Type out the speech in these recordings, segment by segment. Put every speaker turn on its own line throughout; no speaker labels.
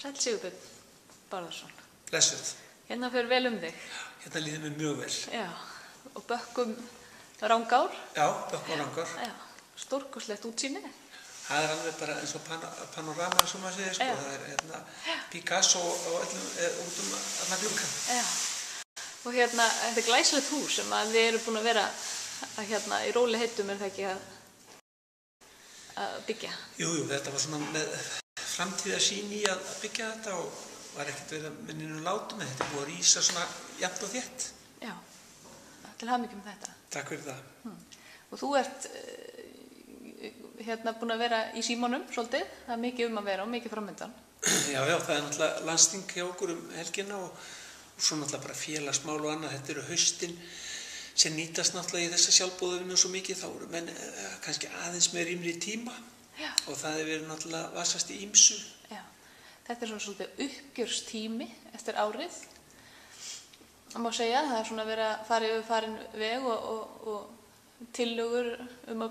Sæll Sigurbjörn Bárðarson.
Blessuð.
Hérna fer vel þig.
Hérna líður mér mjög vel.
Já, og Bökkum Rangár.
Já, Bökkum Rangár.
Já, stórkostlegt útsýni.
Það alveg bara eins og panorama, sem maður segir, sko. Það hérna Picasso og öllum út alla glugga.
Já, og hérna, þetta glæsilegt hús sem að við erum búin að vera hérna í róli heitum, það ekki að byggja?
Jú, þetta var svona með framtíðarsýn í að byggja þetta og var ekkert verið að minninu látum, en þetta er búið að rísa svona jafnt og þétt.
Já, til hamingju með þetta.
Takk fyrir það.
Og þú ert hérna búin að vera í símanum svolítið, það er mikið að vera og mikið framöndan.
Já, það er náttúrulega landsþing hjá okkur helgina og svo náttúrulega bara félagsmál og annað. Þetta eru haustin sem nýtast náttúrulega í þessa sjálfboðavinnu svo mikið, þá eru menn kannski aðeins með rýmri tíma.
Já. Og
það hefur verið náttúrulega vasast í ýmsu.
Já, þetta er svona svolítið uppgjörstími eftir árið. Það má segja, það er svona verið að fara yfir farin veg og tillögur að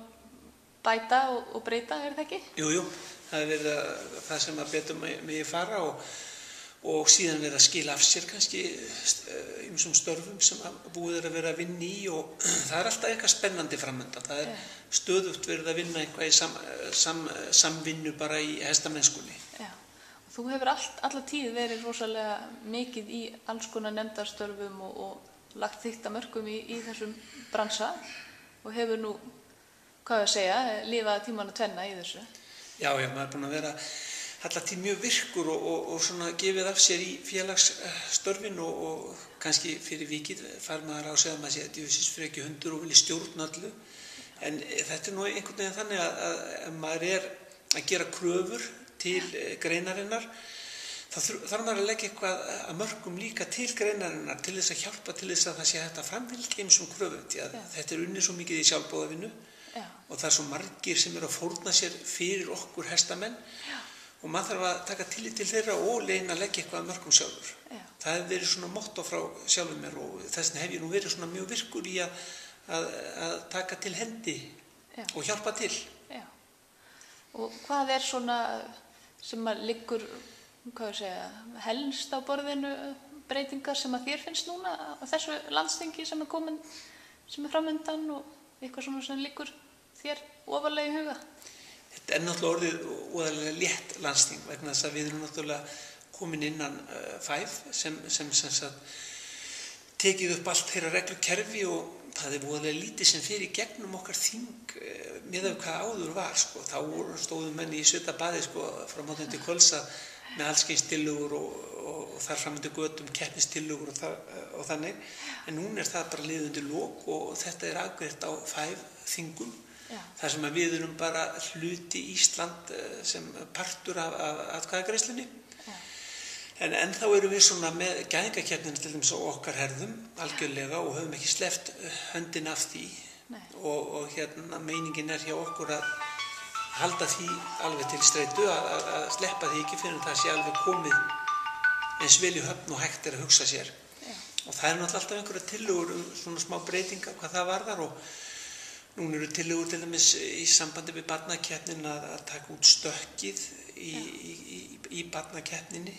bæta og breyta, er það ekki?
Jú, það er verið það sem að betur megi fara og síðan verið að skila af sér kannski ýmsum störfum sem búið er að vera að vinna í og það er alltaf eitthvað spennandi framöndan. Það er stöðugt verið að vinna eitthvað í samvinnu bara í hestamennskunni.
Já, og þú hefur alla tíð verið rosalega mikið í alls konar nefndarstörfum og lagt þitt að mörkum í þessum bransa og hefur nú, hvað ég að segja, lifað tímanna tvenna í þessu.
Já, maður er búin að vera alltaf mjög virkur og svona gefið af sér í félagsstörfin og kannski fyrir vikið fær maður á að segja að maður sé að djöfisins fyrir ekki hundur og vilja stjórna öllu. En þetta er nú einhvern veginn þannig að maður er að gera kröfur til greinarinnar. Það þarf maður að leggja eitthvað að mörkum líka til greinarinnar til þess að hjálpa til þess að það sé hægt að framfylgja ýmsum kröfum. Þetta er unnið svo mikið í sjálfboðavinnu og það er svo margir sem eru að fórna sér fyrir okkur hestamenn. Og maður þarf að taka tillit til þeirra og reyna að leggja eitthvað að mörkum sjálfur. Já. Það hefur verið svona motto frá sjálfum mér og þess vegna hef ég nú verið svona mjög virkur í að taka til hendi og hjálpa til.
Já. Og hvað er svona sem að liggur, helst á borðinu breytingar sem að þér finnst núna á þessu landsþingi sem er framöndan og eitthvað svona sem liggur þér ofarlega í huga?
Þetta er náttúrulega orðið óðarlega létt landsþing vegna þess að við erum náttúrulega komin innan 5 sem sagt tekið upp allt þeirra reglukerfi og það er óðarlega lítið sem fyrir gegnum okkar þing miðað við hvað áður var. Þá stóðum menn í svitabaði frá morgni til kvölds með allskyns-tillögur og þar fram undir götum keppnistillögur og þannig. En núna er það bara liðið undir lok og þetta er afgreitt á 5 þingum. þar sem að við erum bara hluti Ísland sem partur af atkvæðagreiðslunni. En ennþá erum við svona með gæðingakeppnina til dæmis á okkar herðum algjörlega og höfum ekki sleppt höndin af því. Og hérna meiningin er hjá okkur að halda því alveg til streitu, að sleppa því ekki fyrir það sé alveg komið eins vel í höfn og hægt er að hugsa sér. Og það er náttúrulega alltaf einhverja tillögur svona smá breytingar hvað það varðar og núna eru tillögur til dæmis í sambandi við barnakeppnin að taka út stökkið í barnakeppninni,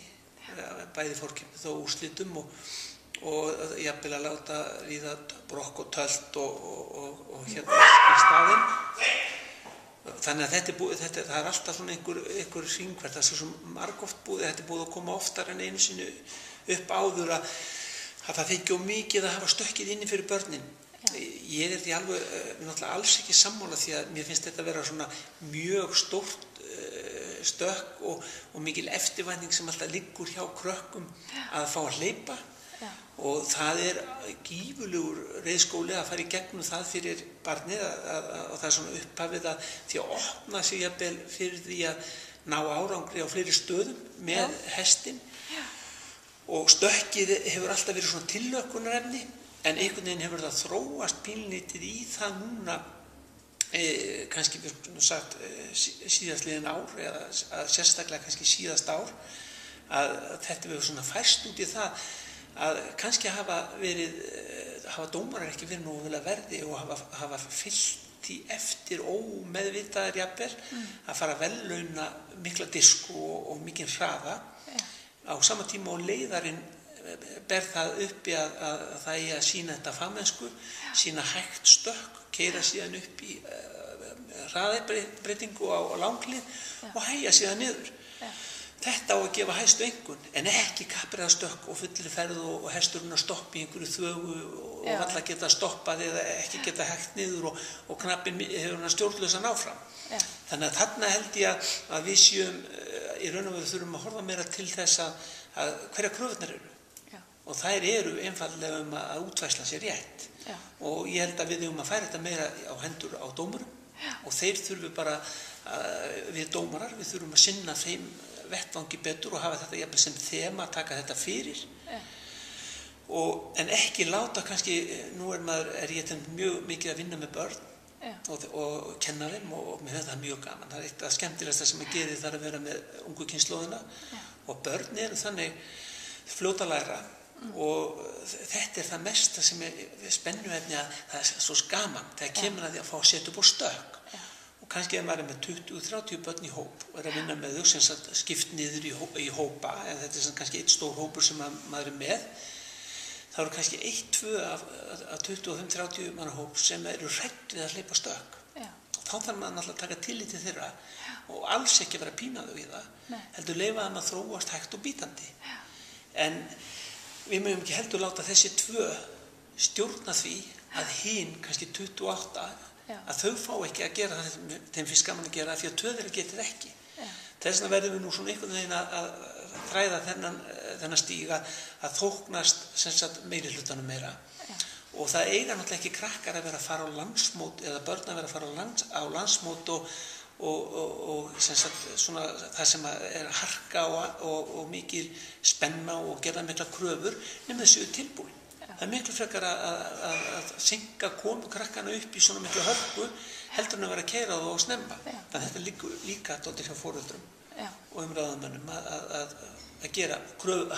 bæði fórkeppni og úrslitum og jafnvel að láta ríða brokk og tölt og hérna í staðinn. Þannig að það er alltaf svona einhver hringferð, það er svo margoft búið, þetta er búið að koma oftar en einu sinni upp áður að það þykir mikið að hafa stökkið inni fyrir börnin. Ég er því alveg náttúrulega alls ekki sammála því að mér finnst þetta að vera svona mjög stórt stökk og mikil eftirvænting sem alltaf liggur hjá krökkum að fá að hleypa. Og það er gífurlegur reiðskóli að fara í gegnum það fyrir barnið og það er svona upphafið að því að opna sig jafnvel fyrir því að ná árangri á fleiri stöðum með hestinn. Og stökkið hefur alltaf verið svona tillökkunarefni en einhvern veginn hefur það þróast pínlítið í það núna kannski við skulum sagt síðastliðin ár eða sérstaklega kannski síðast ár að þetta hefur svona færst út í það að kannski hafa dómarar ekki verið nógu vel að verði og hafa fyllt í eftir ómeðvitaðar jafnvel að fara að verðlauna mikla disku og mikinn hraða á sama tíma og leiðarinn ber það uppi að það eigi að sýna þetta fagmennsku, sýna hægt stökk, keyra síðan upp í hraðbreytingu á langlið og hægja síðan niður. Þetta á að gefa hæstu einkunn en ekki kappreiðastökk og fullri ferð og hesturinn að stoppa í einhverju þvögu og varla geta stoppað eða ekki geta hægt niður og knappinn hefur hann stjórnlausan áfram. Þannig að þarna held ég að við séum í raun og veru þurfum að horfa meira til þess að hverja kröfurnar eru. Og þær eru einfaldlega að útfærslan sé rétt. Og ég held að við að færa þetta meira á hendur á dómurum og þeir þurfum bara, við dómarar, við þurfum að sinna þeim vettvangi betur og hafa þetta jafnvel sem þema, taka þetta fyrir. En ekki láta kannski, nú er ég mjög mikið að vinna með börn og kenna þeim og mér finnst það mjög gaman. Það er eitt af skemmtilegasta sem að gera þar að vera með ungu kynslóðina og börn eru þannig fljóta að læra og þetta er það mesta sem er spennuefni að það er svo gaman þegar kemur að því að fá að setja upp á stökk og kannski ef maður er með 20-30 börn í hóp og er að vinna með þau sem sagt skipt niður í hópa en þetta er kannski einn stór hópur sem maður er með þá eru kannski 1-2 af 25-30 manna hóp sem eru hrædd við að hleypa stökk og þá þarf maður náttúrulega að taka tillit til þeirra og alls ekki vera að pína þau í það heldur leyfa þeim að þróast hægt og bítandi en við mögum ekki heldur láta þessi 2 stjórna því að hinn, kannski 28, að þau fá ekki að gera það sem þeim finnst gaman að gera því að 2 þeirra getur ekki. Þess vegna verðum við nú svona einhvern veginn að þræða þennan stíg að þóknast meiri hlutanum meira. Og það eiga náttúrulega ekki krakkar að vera að fara á landsmót eða börn að vera að fara á landsmót og svona það sem er harka og mikil spenna og gera mikla kröfur nema þessu tilbúin. Það er miklu frekar að synga komu krakkana upp í svona miklu hörku heldur en að vera að keyra þá og snemma. Þannig að þetta er líka dálítið hjá foreldrum og umræðamönnum að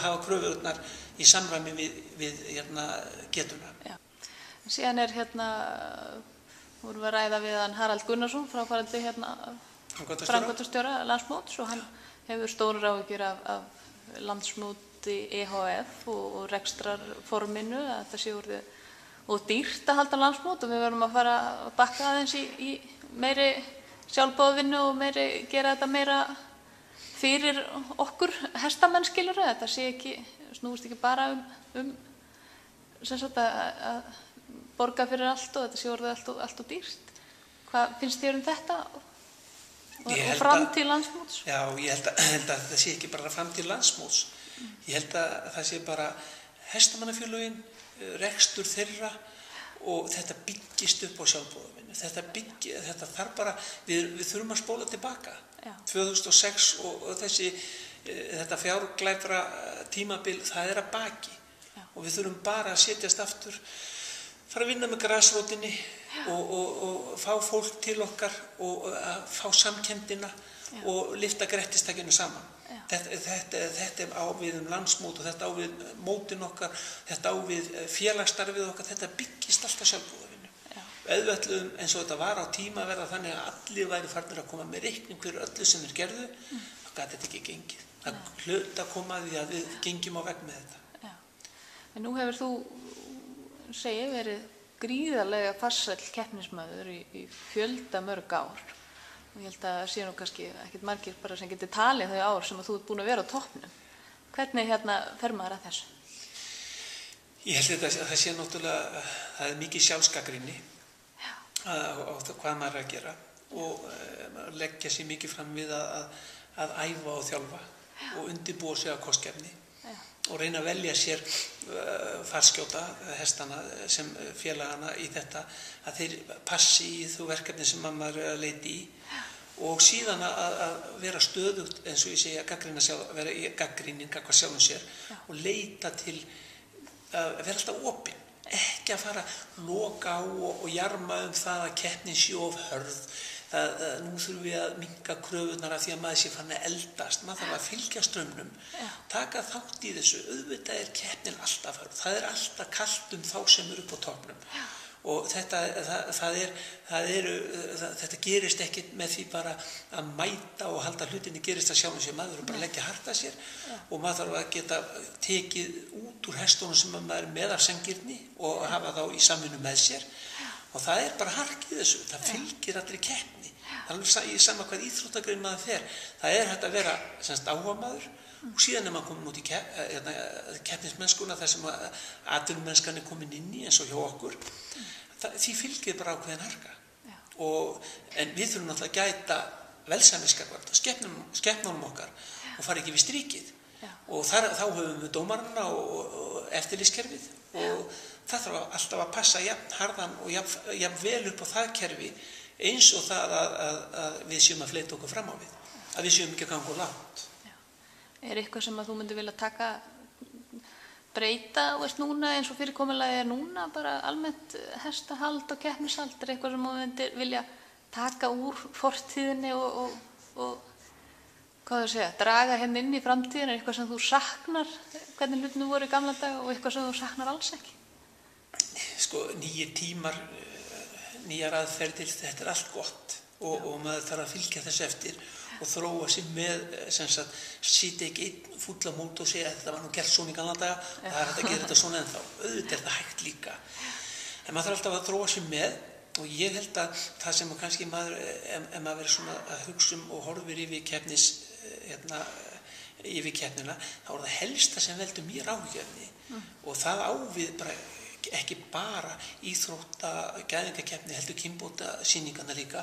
hafa kröfurnar í samræmi við getuna.
Síðan er vorum við að ræða við hann Harald Gunnarsson, fráfarandi framkvæmdastjóra landsmóts og hann hefur stórar áhyggjur af landsmóti EHF og rekstrarforminu, að þetta sé orðið og dýrt að halda landsmót og við verðum að fara að bakka aðeins í meiri sjálfboðavinnu og gera þetta meira fyrir okkur hestamenn skilurðu, þetta sé ekki, snúist ekki bara að borga fyrir allt og þetta sé orðið allt og dýrt. Hvað finnst þér þetta og framtíð landsmóts?
Já, ég held að það sé ekki bara framtíð landsmóts. Ég held að það sé bara hestamannafélögin, rekstur þeirra og þetta byggist upp á sjálfboðavinnu. Þetta þarf bara, við þurfum að spóla tilbaka. 2006 og þetta fjárglæfra tímabil, það er að baki og við þurfum bara að setjast aftur fara að vinna með grasrótinni og fá fólk til okkar og fá samkenndina og lyfta grettistakinu saman. Þetta er á við landsmót og þetta á við mótin okkar, þetta á við félagsstarfið okkar, þetta byggist alltaf sjálfboðavinnu. Auðvitað eins og þetta var á tíma að verða þannig að allir væri farnir að koma með reikning fyrir öllu sem þeir gerðu, þá gat þetta ekki gengið. Það hlaut að koma að því að við gengjum á veg með þetta.
En nú hefur þú verið gríðarlega farsæll keppnismaður í fjölda mörg ár og ég held að það sé nú kannski ekkert margir bara sem getur talið þau ár sem að þú ert búin að vera á toppnum. Hvernig fer maður að þessu?
Ég held að það sé náttúrulega, það er mikið sjálfsgagnrýni á hvað maður er að gera og leggja sér mikið fram við að æfa og þjálfa og undirbúa sig á kostgæfni og reyna að velja sér farskjóta hestana sem félagana í þetta að þeir passi í þú verkefni sem maður er að leita í og síðan að vera stöðugt eins og ég segja vera í gagnrýnin gagnvart sjálfum sér og leita til að vera alltaf opinn, ekki að fara loka á og jarma það að keppnin sé of hörð nú þurfum við að minnka kröfunar af því að maður sé farin að eldast, maður þarf að fylgja straumnum, taka þátt í þessu, auðvitað er keppnin alltaf hörð, það er alltaf kalt þá sem eru upp á toppnum og þetta gerist ekki með því bara að mæta og halda hlutinni gerist að sjálfum sér, maður og bara leggja hart að sér og maður þarf að geta tekið út úr hestunum sem maður er með af sanngirni og hafa þá í samvinnu með sér og það er bara hark í þessu, það fylgir allri keppni, alveg í sama hvað íþróttagrein maður fer, það er hægt að vera áhugamaður og síðan er maður komin út í keppnismennskuna þar sem atvinnumennskan er komin inn í eins og hjá okkur, því fylgir bara ákveðin harka en við þurfum náttúrulega að gæta velsæmisgagnvart skepnunum okkar og fara ekki við strikið og þá höfum við dómarana og eftirlitskerfið og það þarf alltaf að passa jafn harðan og jafn vel upp á það kerfi eins og það að við séum að fleyta okkur fram á við, að við séum ekki að ganga langt.
Er eitthvað sem að þú myndir vilja breyta núna eins og fyrirkomulagið er núna, bara almennt hestahald og keppnishald, er eitthvað sem þú myndir vilja taka úr fortíðinni og draga hérna inn í framtíðin, er eitthvað sem þú saknar, hvernig hlutinu voru í gamla daga og eitthvað sem þú saknar alls ekki?
Nýjir tímar, nýjar aðferðir, þetta er allt gott og maður þarf að fylgja þess eftir og þróa sig með, sitja ekki einn fúll á móti og segja að þetta var nú gert svona í gamla daga, það er hægt að gera þetta svona ennþá, auðvitað er það hægt líka. En maður þarf alltaf að þróa sig með og ég held að það sem kannski maður, ef maður verið svona að hugsa og horfir yfir keppnina, þá er það helsta sem veldur mér áhugjefni og það ávið ekki bara íþróttagæðingakeppni heldur kynbótasýningarna líka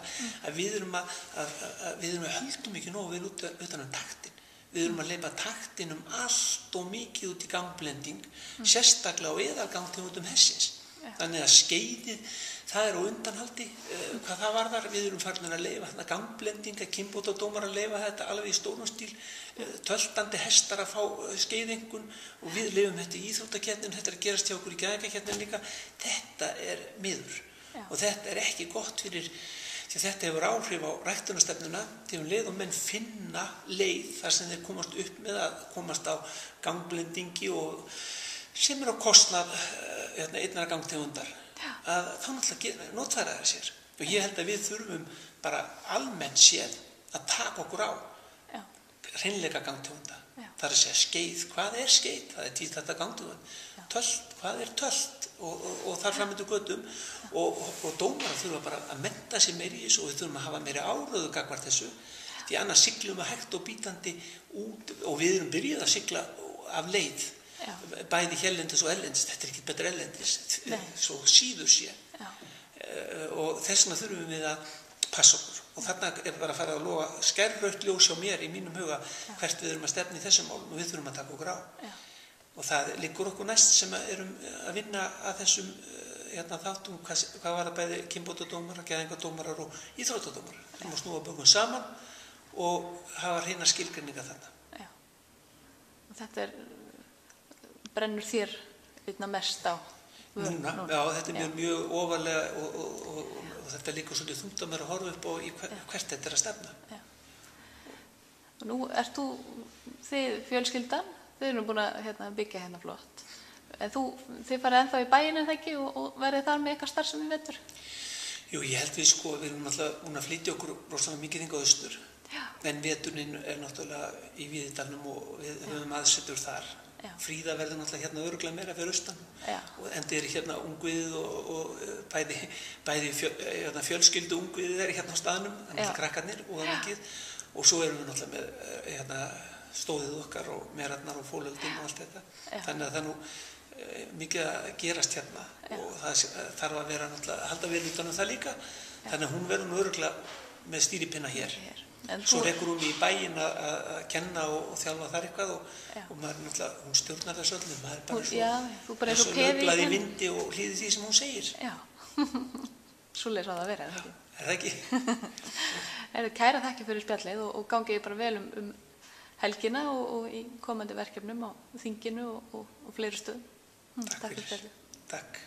að við höldum ekki nógu vel utan taktin. Við erum að leyfa taktinum allt og mikið út í gangblending, sérstaklega á eðalgangtegundum hestsins. Þannig að skeiðið, það er á undanhaldi, hvað það varðar, við erum farin að leyfa gangblendinga, kynbótadómar að leyfa þetta alveg í stórum stíl, töltandi hestar að fá skeiðengun og við leyfum þetta í íþróttakeppnin, þetta er að gerast hjá okkur í gæðingakeppnin líka, þetta er miður og þetta er ekki gott fyrir, því þetta hefur áhrif á ræktunarstefnuna, þegar leið og menn finna leið þar sem þeir komast upp með að komast á gangblendingi og sem er á kostnað einnar gangtegundar, að þá náttúrulega notfæra það sér. Og ég held að við þurfum bara almennt séð að taka okkur á hreinleika gangtegunda. Það er að segja skeið, hvað er skeið? Það er tvíþætta gangtegund. Tölt, hvað er tölt? Og þar framöndu götum og dómarar þurfa bara að mennta sig meira í þessu og við þurfum að hafa meira áræðu gagnvart þessu, því annars siglum við hægt og bítandi út og við erum byrjuð að sigla af leið. Bæði hérlendis og erlendis, þetta er ekki betra erlendis, svo síður sé og þess vegna þurfum við að passa okkur og þarna er bara að fara að loga skærrautt ljós hjá mér í mínum huga hvert við erum að stefna í þessum málum og við þurfum að taka okkur á og það liggur okkur næst sem erum að vinna að þessum þáttum, hvað var það bæði kynbótadómarar, gæðingadómarar og íþróttadómarar, við erum að snúa bökum saman og hafa hreina skilgreininga þarna.
Og þetta brennur þér mest á
núna? Já, þetta er mjög ofarlega og þetta líka svolítið þungt að mér að horfa upp og hvert þetta er að stefna.
Og nú ert þið fjölskyldan, þið erum búin að byggja hérna flott. En þið farið ennþá í bæinn en það ekki og verið þar með eitthvað starfsemi í vetur?
Jú, ég held við við erum náttúrulega búin að flytja okkur rosalega mikið hingað austur. En veturinn er náttúrulega í Víðidalnum og við höfum aðsetur þar. Fríða verður náttúrulega hérna örugglega meira fyrir austan og enda er hérna ungviðið og bæði fjölskyldu ungviðið er hérna á staðnum, þannig að krakkarnir og það mikið og svo erum við náttúrulega með stóðið okkar og merarnar og fólöldin og allt þetta. Þannig að það nú mikið að gerast hérna og það þarf að vera náttúrulega að halda vel utan það líka, þannig að hún verður nú örugglega með stýripinna hér. Svo rekur hún í bæinn að kenna og þjálfa þar eitthvað og maður náttúrulega, hún stjórnar þessu öllu, maður er bara svo löglað í vindi og hlýði því sem hún segir.
Já, svoleiðis á það að vera, er það ekki?
Er það ekki?
Kæra þakki fyrir spjallið og gangið bara vel helgina og í komandi verkefnum á þinginu og fleiri stöðum.
Takk fyrir. Takk.